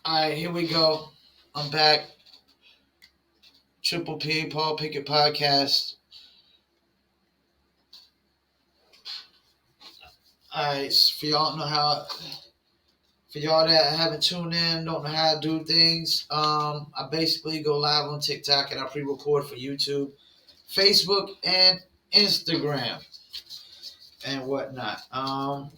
All right, here we go. I'm back. Triple P, Paul Pickett podcast. All right, for y'all that haven't tuned in, don't know how to do things. I basically go live on TikTok and I pre-record for YouTube, Facebook, and Instagram and whatnot.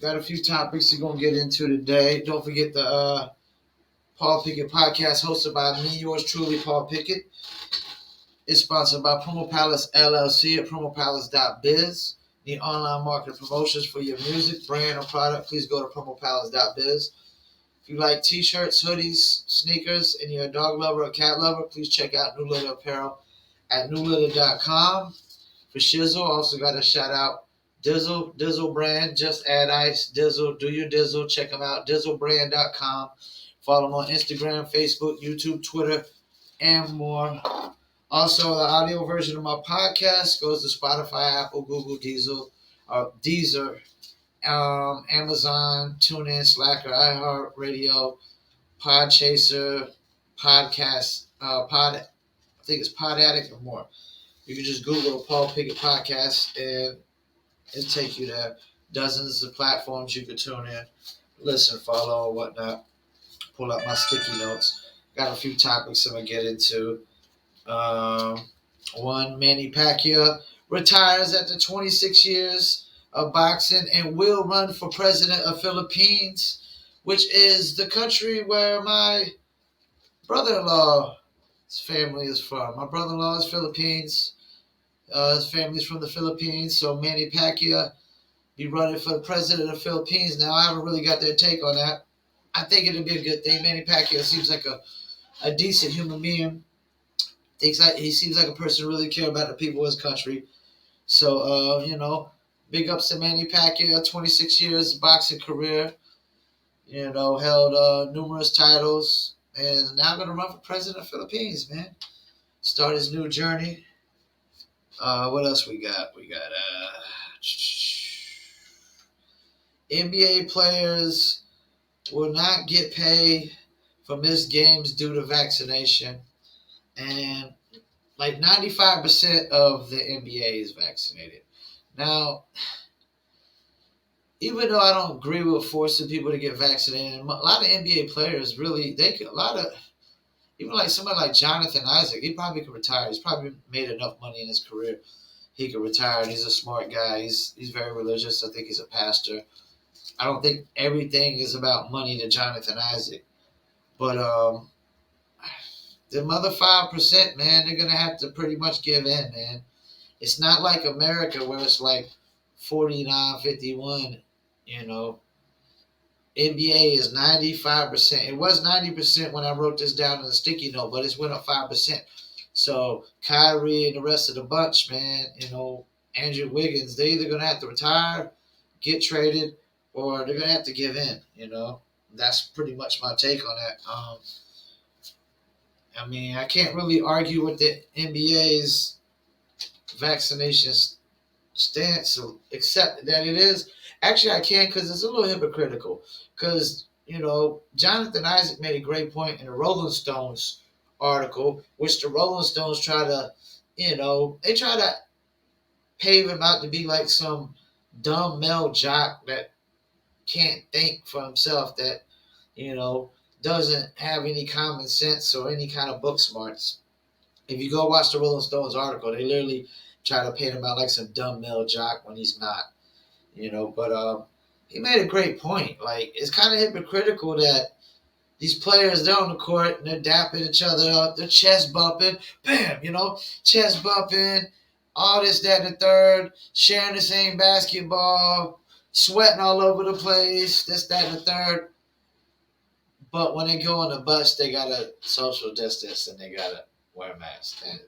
Got a few topics we're gonna get into today. Don't forget the Paul Pickett podcast hosted by me, yours truly, Paul Pickett. It's sponsored by Promo Palace LLC at promopalace.biz. Need online marketing promotions for your music, brand, or product? Please go to promopalace.biz. If you like t-shirts, hoodies, sneakers, and you're a dog lover or cat lover, please check out New Litter Apparel at newlitter.com. For Shizzle, also got a shout out Dizzle brand, just add ice, Dizzle, do your Dizzle, check them out, dizzlebrand.com. Follow them on Instagram, Facebook, YouTube, Twitter, and more. Also, the audio version of my podcast goes to Spotify, Apple, Google, Deezer, Amazon, TuneIn, Slacker, iHeartRadio, Podchaser, Podcast, I think it's Pod Addict or more. You can just Google the Paul Pickett podcast and it'll take you to dozens of platforms you can tune in, listen, follow, or whatnot. Pull up my sticky notes. Got a few topics I'm going to get into. Um, One, Manny Pacquiao retires after 26 years of boxing and will run for president of Philippines, which is the country where my brother-in-law's family is from. My brother-in-law is Philippines. His family's from the Philippines, so Manny Pacquiao be running for the president of the Philippines. Now, I haven't really got their take on that. I think it'd be a good thing. Manny Pacquiao seems like a decent human being. He seems like a person who really care about the people of his country. So, big ups to Manny Pacquiao, 26 years boxing career, held numerous titles, and now going to run for president of the Philippines, man. Start his new journey. What else we got? We got NBA players will not get paid for missed games due to vaccination. And like 95% of the NBA is vaccinated. Now, even though I don't agree with forcing people to get vaccinated, a lot of NBA players really, even like somebody like Jonathan Isaac, he probably could retire. He's probably made enough money in his career. He could retire. And he's a smart guy. He's very religious. I think he's a pastor. I don't think everything is about money to Jonathan Isaac. But the other 5%, man, they're going to have to pretty much give in, man. It's not like America where it's like 49-51, NBA is 95%. It was 90% when I wrote this down in the sticky note, but it's went up 5%. So Kyrie and the rest of the bunch, man, Andrew Wiggins, they're either going to have to retire, get traded, or they're going to have to give in, That's pretty much my take on that. I can't really argue with the NBA's vaccination stance, except that it is. Actually, I can because it's a little hypocritical. Because, Jonathan Isaac made a great point in the Rolling Stones article, which the Rolling Stones try to, they try to pave him out to be like some dumb male jock that can't think for himself, that, doesn't have any common sense or any kind of book smarts. If you go watch the Rolling Stones article, they literally try to paint him out like some dumb male jock when he's not, But he made a great point. Like, it's kind of hypocritical that these players, they're on the court and they're dapping each other up, they're chest bumping, bam, chest bumping, all this, that, and the third, sharing the same basketball, sweating all over the place, this, that, and the third. But when they go on the bus, they gotta social distance and they gotta wear a mask. And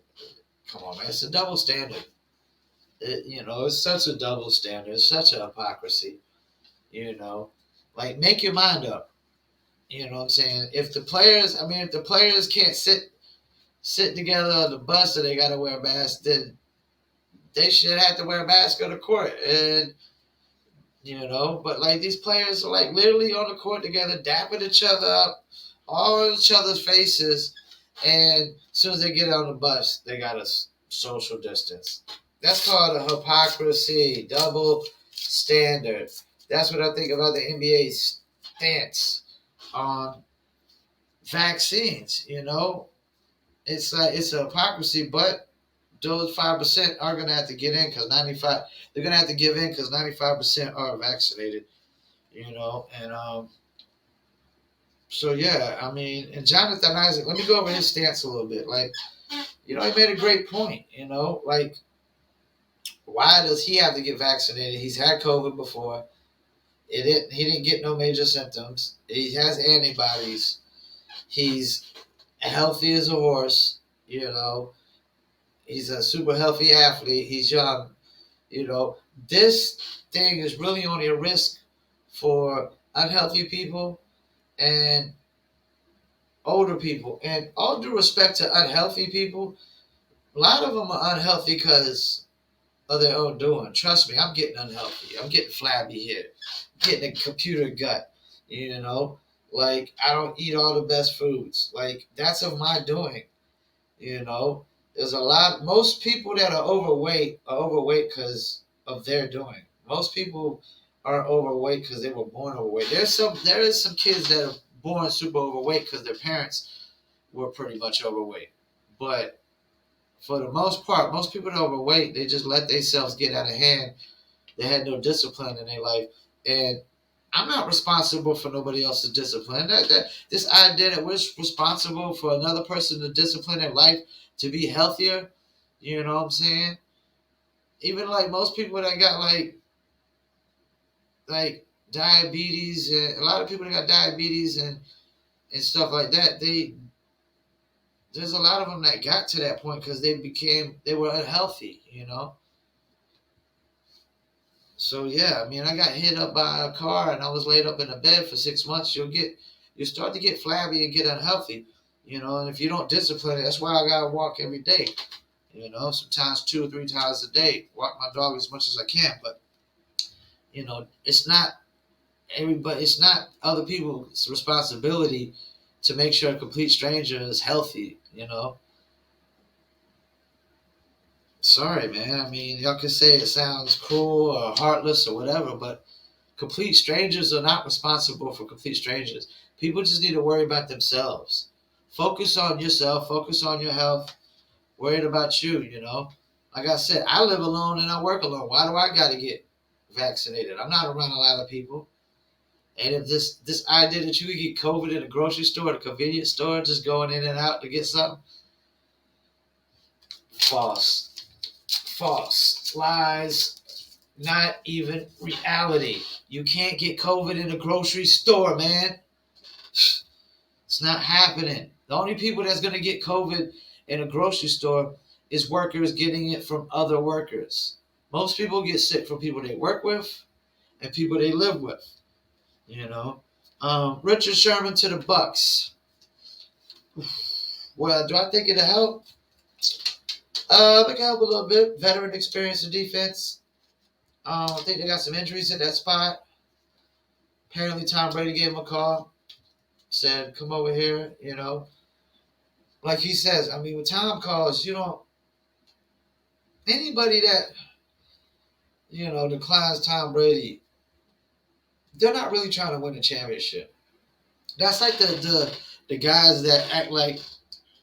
come on, man, it's a double standard. It's such a double standard. It's such a hypocrisy. You know, like, make your mind up. You know what I'm saying? If the players can't sit together on the bus and they gotta wear masks, then they should have to wear a mask on the court. And but like, these players are like literally on the court together, dapping each other up, all in each other's faces, and as soon as they get on the bus, they gotta social distance. That's called a hypocrisy, double standard. That's what I think about the NBA's stance on vaccines. It's a hypocrisy, but those 5% are gonna have to get in because 95. They're gonna have to give in because 95% are vaccinated. And so yeah, I mean, and Jonathan Isaac. Let me go over his stance a little bit. Like, he made a great point. Like, why does he have to get vaccinated? He's had COVID before. He didn't get no major symptoms. He has antibodies. He's healthy as a horse. He's a super healthy athlete. He's young. This thing is really only a risk for unhealthy people and older people. And all due respect to unhealthy people, a lot of them are unhealthy because of their own doing. Trust me, I'm getting unhealthy. I'm getting flabby here. I'm getting a computer gut. Like, I don't eat all the best foods. Like, that's of my doing. There's a lot. Most people that are overweight because of their doing. Most people are overweight because they were born overweight. There is some kids that are born super overweight because their parents were pretty much overweight. But for the most part, most people that are overweight, they just let themselves get out of hand. They had no discipline in their life, and I'm not responsible for nobody else's discipline. This idea that we're responsible for another person to discipline their life to be healthier, you know what I'm saying? Even like most people that got like diabetes, and a lot of people that got diabetes and stuff like that, there's a lot of them that got to that point because they were unhealthy. So yeah, I mean, I got hit up by a car and I was laid up in a bed for 6 months. You start to get flabby and get unhealthy, and if you don't discipline it, that's why I gotta walk every day. Sometimes 2 or 3 times a day, walk my dog as much as I can. But it's not everybody. It's not other people's responsibility to make sure a complete stranger is healthy. Sorry, man. I mean, y'all can say it sounds cruel or heartless or whatever, but complete strangers are not responsible for complete strangers. People just need to worry about themselves. Focus on yourself. Focus on your health. Worried about you. Like I said, I live alone and I work alone. Why do I got to get vaccinated? I'm not around a lot of people. And if this idea that you could get COVID in a grocery store, a convenience store, just going in and out to get something, false. False. Lies. Not even reality. You can't get COVID in a grocery store, man. It's not happening. The only people that's going to get COVID in a grocery store is workers getting it from other workers. Most people get sick from people they work with and people they live with. Richard Sherman to the Bucks. Well, do I think it'll help? I think it'll help a little bit. Veteran experience in defense. I think they got some injuries in that spot. Apparently, Tom Brady gave him a call. Said, come over here, Like he says, I mean, when Tom calls, anybody that, declines Tom Brady, they're not really trying to win a championship. That's like the guys that act like,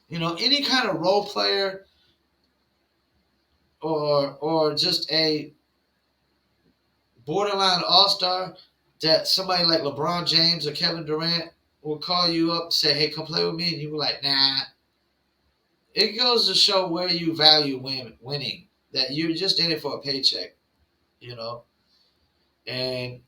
any kind of role player or just a borderline all-star, that somebody like LeBron James or Kevin Durant will call you up and say, "Hey, come play with me," and you be like, "Nah." It goes to show where you value winning. That you're just in it for a paycheck, you know. And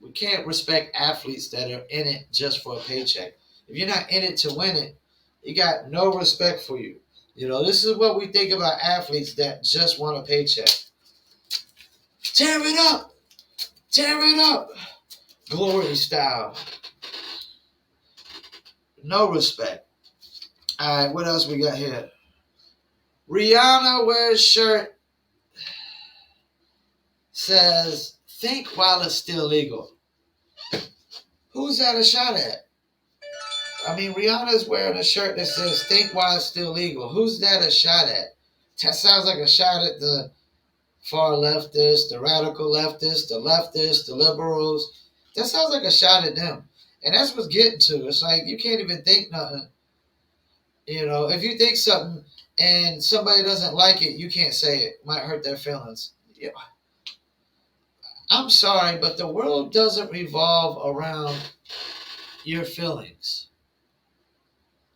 we can't respect athletes that are in it just for a paycheck. If you're not in it to win it, you got no respect for you. You know, this is what we think about athletes that just want a paycheck. Tear it up! Tear it up! Glory style. No respect. All right, what else we got here? Rihanna wears shirt says, "Think while it's still legal." Who's that a shot at? I mean, Rihanna's wearing a shirt that says "Think while it's still legal." Who's that a shot at? That sounds like a shot at the far leftists, the radical leftists, the liberals. That sounds like a shot at them. And that's what's getting to. It's like you can't even think nothing. You know, if you think something and somebody doesn't like it, you can't say it. Might hurt their feelings. Yeah. I'm sorry, but the world doesn't revolve around your feelings.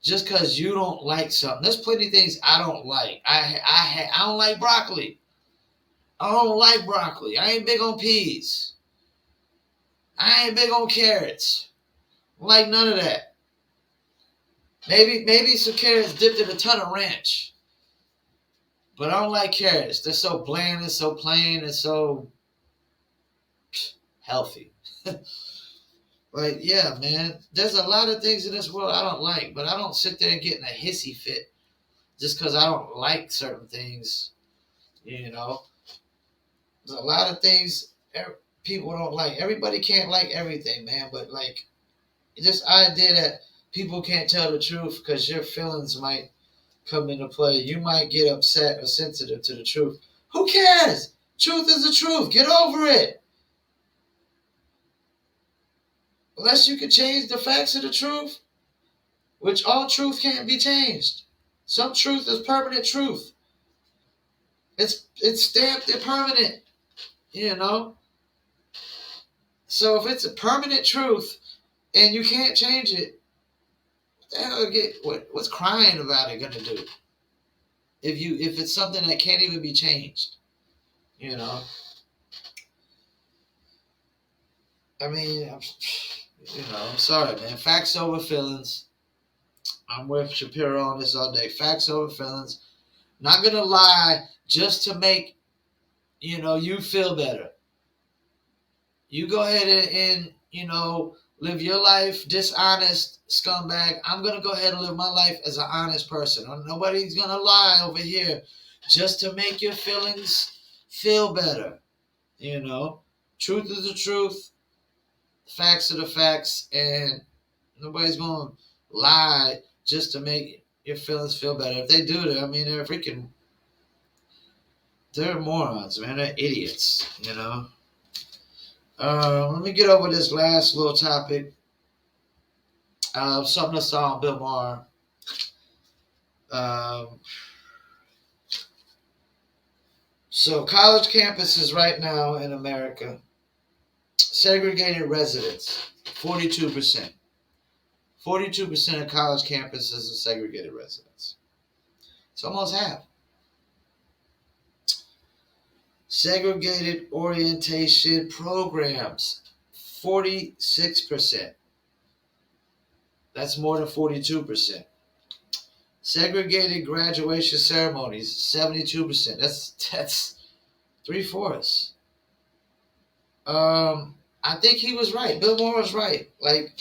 Just because you don't like something. There's plenty of things I don't like. I don't like broccoli. I don't like broccoli. I ain't big on peas. I ain't big on carrots. I like none of that. Maybe some carrots dipped in a ton of ranch. But I don't like carrots. They're so bland and so plain and so healthy. Like, yeah, man. There's a lot of things in this world I don't like, but I don't sit there and get in a hissy fit just because I don't like certain things. You know, there's a lot of things people don't like. Everybody can't like everything, man. But like this idea that people can't tell the truth because your feelings might come into play. You might get upset or sensitive to the truth. Who cares? Truth is the truth. Get over it. Unless you can change the facts of the truth, which all truth can't be changed. Some truth is permanent truth. It's stamped and permanent, you know. So if it's a permanent truth and you can't change it, what the hell what's crying about it gonna do? If it's something that can't even be changed, you know. I mean, I'm sorry, man. Facts over feelings. I'm with Shapiro on this all day. Facts over feelings. Not gonna lie just to make you feel better. You go ahead and live your life dishonest, scumbag. I'm gonna go ahead and live my life as an honest person. Nobody's gonna lie over here just to make your feelings feel better. Truth is the truth. Facts are the facts, and nobody's gonna lie just to make your feelings feel better. If they do, they're morons, man. They're idiots. Let me get over this last little topic. Something I saw on Bill Maher. So college campuses right now in America, segregated residents, 42%. 42% of college campuses are segregated residents. It's almost half. Segregated orientation programs, 46%. That's more than 42%. Segregated graduation ceremonies, 72%. That's 3/4. I think he was right. Bill Maher was right. Like,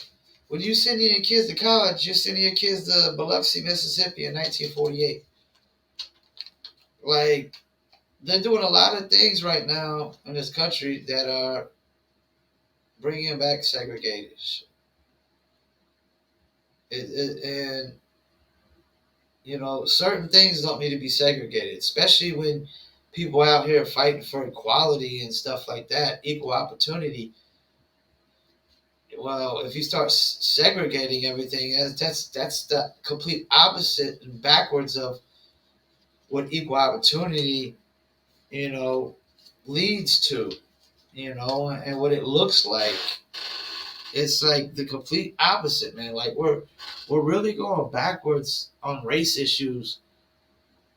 when you sending your kids to college, you're sending your kids to Biloxi, Mississippi in 1948. Like, they're doing a lot of things right now in this country that are bringing back segregation. And certain things don't need to be segregated, especially when people out here fighting for equality and stuff like that, equal opportunity. Well, if you start segregating everything, that's the complete opposite and backwards of what equal opportunity, leads to. and what it looks like, it's like the complete opposite, man. Like we're really going backwards on race issues.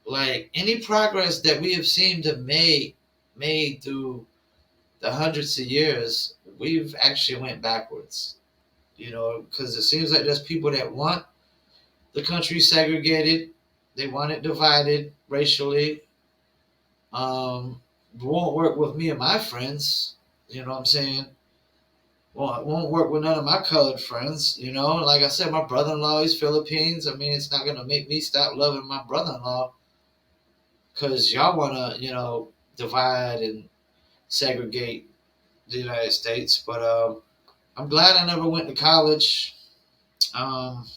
Like any progress that we have seemed to made through the hundreds of years, we've actually went backwards. Because it seems like there's people that want the country segregated, they want it divided racially. Won't work with me and my friends. You know what I'm saying? Well, it won't work with none of my colored friends. Like I said, my brother-in-law is Philippines. I mean, it's not gonna make me stop loving my brother-in-law because y'all wanna, divide and segregate the United States. But I'm glad I never went to college. Um,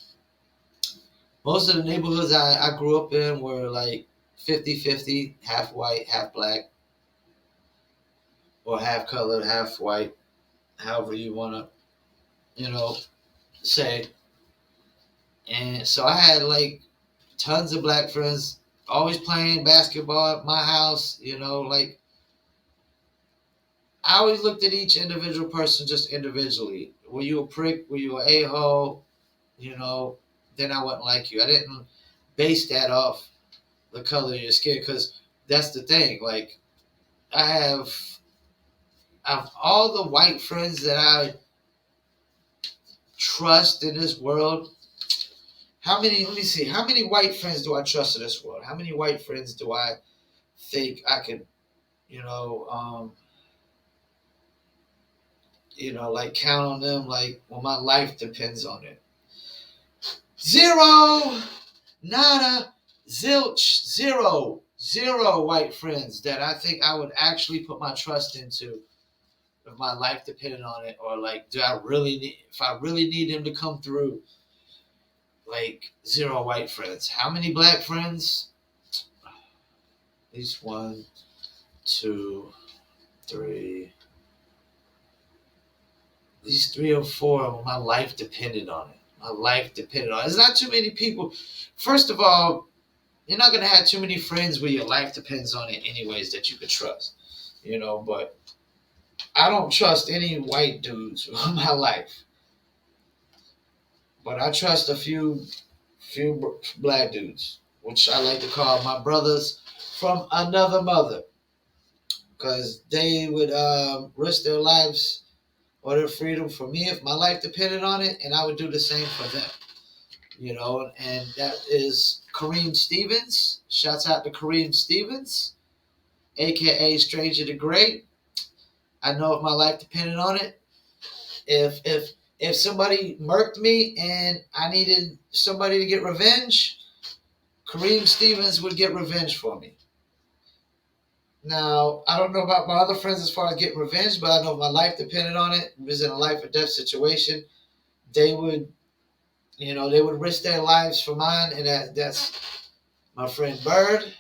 Most of the neighborhoods I grew up in were like 50-50, half white, half black, or half colored, half white, however you want to, say. And so I had like tons of black friends, always playing basketball at my house, like I always looked at each individual person just individually. Were you a prick? Were you an a-hole? You know, then I wouldn't like you. I didn't base that off the color of your skin because that's the thing. Like, I have, of all the white friends that I trust in this world, let me see, how many white friends do I trust in this world? How many white friends do I think I could, you know, um, like count on them, like when my life depends on it? Zero, nada, zilch, zero white friends that I think I would actually put my trust into if my life depended on it, or like, if I really need them to come through, like zero white friends. How many black friends? At least one, two, three, at least three or four. My life depended on it. My life depended on it. There's not too many people. First of all, you're not gonna have too many friends where your life depends on it, anyways, that you could trust. But I don't trust any white dudes in my life, but I trust a few black dudes, which I like to call my brothers from another mother, because they would risk their lives or their freedom for me if my life depended on it, and I would do the same for them. And that is Kareem Stevens. Shouts out to Kareem Stevens, aka Stranger the Great. I know if my life depended on it, if somebody murked me and I needed somebody to get revenge, Kareem Stevens would get revenge for me. Now, I don't know about my other friends as far as getting revenge, but I know if my life depended on it, was in a life or death situation, they would, they would risk their lives for mine, and that's my friend Bird,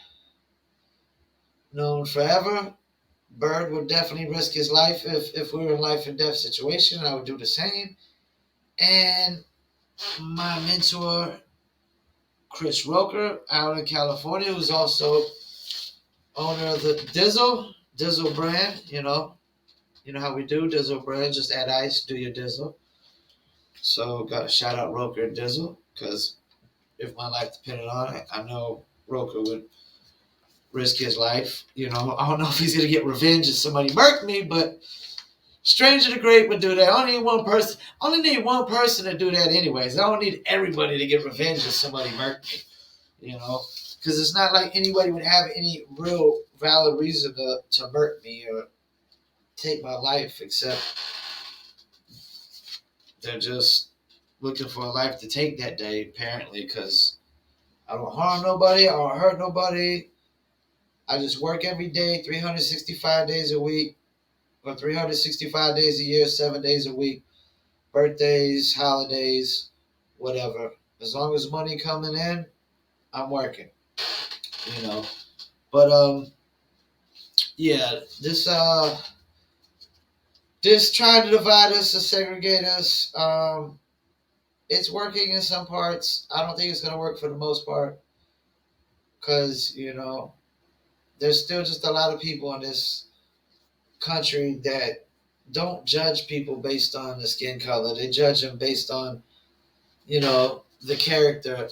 known forever. Bird would definitely risk his life if we were in life and death situation. I would do the same. And my mentor, Chris Roker, out in California, who's also owner of the Dizzle brand. You know how we do Dizzle brand. Just add ice, do your Dizzle. So got to shout out Roker and Dizzle, because if my life depended on it, I know Roker would risk his life. I don't know if he's gonna get revenge if somebody murked me, but Stranger the Great would do that. I only need one person to do that anyways. I don't need everybody to get revenge if somebody murked me. Because it's not like anybody would have any real valid reason to murk me or take my life, except they're just looking for a life to take that day, apparently, because I don't harm nobody, I don't hurt nobody. I just work every day, 365 days a week, or 365 days a year, 7 days a week, birthdays, holidays, whatever. As long as money coming in, I'm working. You know. But yeah, this trying to divide us, to segregate us, it's working in some parts. I don't think it's gonna work for the most part, because there's still just a lot of people in this country that don't judge people based on the skin color. They judge them based on, the character.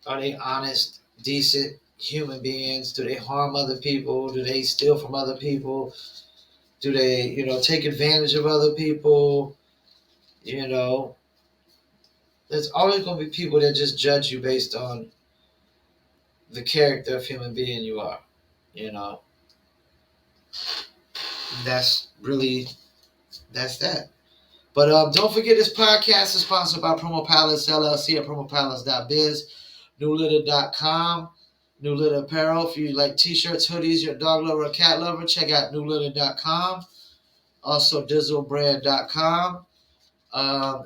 Are they honest, decent human beings? Do they harm other people? Do they steal from other people? Do they, take advantage of other people? You know, there's always going to be people that just judge you based on the character of human being you are. You know, that's really, that's that. But don't forget this podcast is sponsored by Promo Palace LLC at promopalace.biz, newlitter.com, New Litter Apparel. If you like t-shirts, hoodies, you're a dog lover or cat lover, check out newlitter.com. Also, dizzlebrand.com.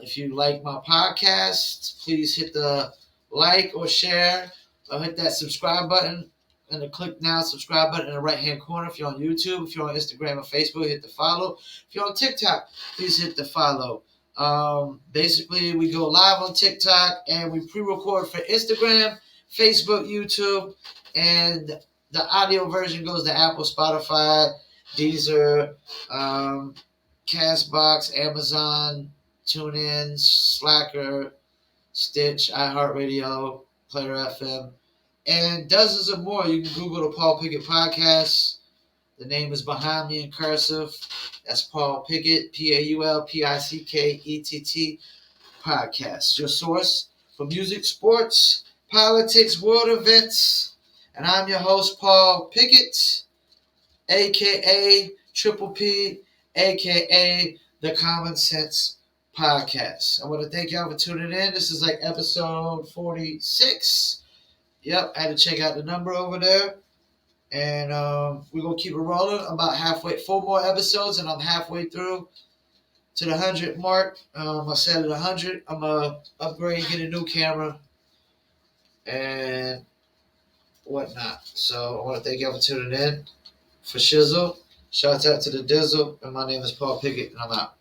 If you like my podcast, please hit the like or share or hit that subscribe button and the click now subscribe button in the right hand corner. If you're on YouTube, if you're on Instagram or Facebook, hit the follow. If you're on TikTok, please hit the follow. Basically, we go live on TikTok and we pre-record for Instagram, Facebook, YouTube, and the audio version goes to Apple, Spotify, Deezer, Castbox, Amazon, TuneIn, Slacker, Stitch, iHeartRadio, Player FM, and dozens of more. You can Google the Paul Pickett Podcast. The name is behind me in cursive. That's Paul Pickett, PaulPickett Podcast. Your source for music, sports, politics, world events. And I'm your host, Paul Pickett, a.k.a. Triple P, a.k.a. The Common Sense Podcast. I want to thank y'all for tuning in. This is like episode 46. Yep, I had to check out the number over there. And we're going to keep it rolling. I'm about halfway, 4 more episodes, and I'm halfway through to the 100 mark. I said at 100, I'm going to upgrade, get a new camera, and whatnot. So I want to thank y'all for tuning in. For Shizzle, shout out to the Dizzle, and my name is Paul Pickett, and I'm out.